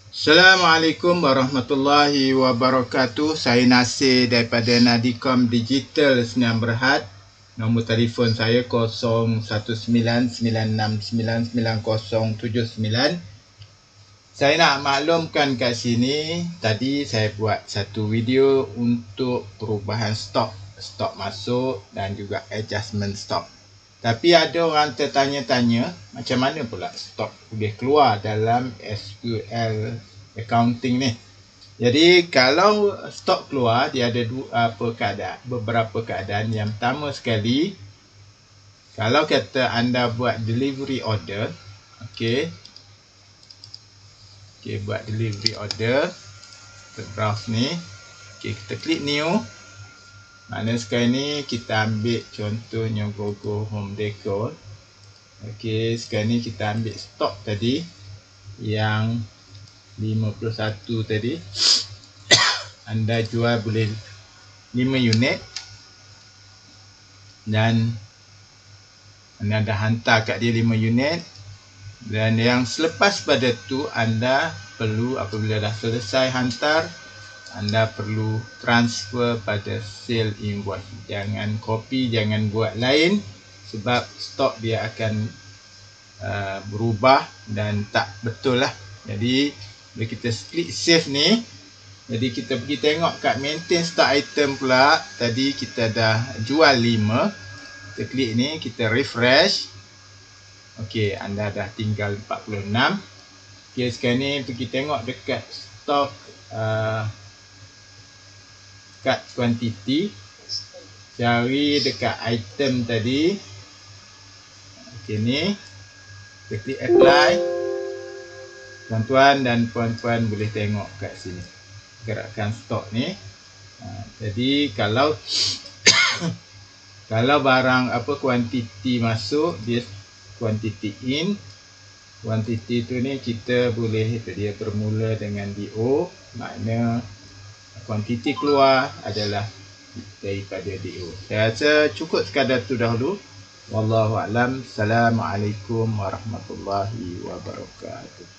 Assalamualaikum warahmatullahi wabarakatuh. Saya Nasir daripada Nadicom Digital Sdn Bhd. Nombor telefon saya 0199699079. Saya nak maklumkan kat sini, tadi saya buat satu video untuk perubahan stok masuk dan juga adjustment stok. Tapi ada orang tertanya-tanya, macam mana pula stok boleh keluar dalam SQL accounting ni. Jadi kalau stok keluar, dia ada beberapa keadaan. Yang pertama sekali, kalau kata anda buat delivery order, buat delivery order, kita browse ni, kita klik new. Mana sekarang ni kita ambil contohnya GoGo Home Decor. Sekarang ni kita ambil stok tadi yang 51 tadi. Anda jual boleh 5 unit dan anda dah hantar kat dia 5 unit. Dan yang selepas pada tu, anda perlu, apabila dah selesai hantar, anda perlu transfer pada sale invoice. Jangan copy, jangan buat lain, sebab stok dia akan berubah dan tak betul lah. Jadi bila kita klik save ni, jadi kita pergi tengok kat maintain stock item pula. Tadi kita dah jual 5. Kita klik ni, kita refresh. Anda dah tinggal 46. Sekarang ni pergi tengok dekat stock kat quantity, cari dekat item tadi. Ni kita klik apply. Tuan-tuan dan puan-puan boleh tengok kat sini gerakan stok ni. Jadi kalau kalau barang kuantiti masuk, dia quantity in. Quantity tu ni kita boleh, dia bermula dengan DO, makna kuantiti keluar adalah daripada DO. Saya rasa cukup sekadar tu dahulu. Wallahu a'lam. Assalamualaikum warahmatullahi wabarakatuh.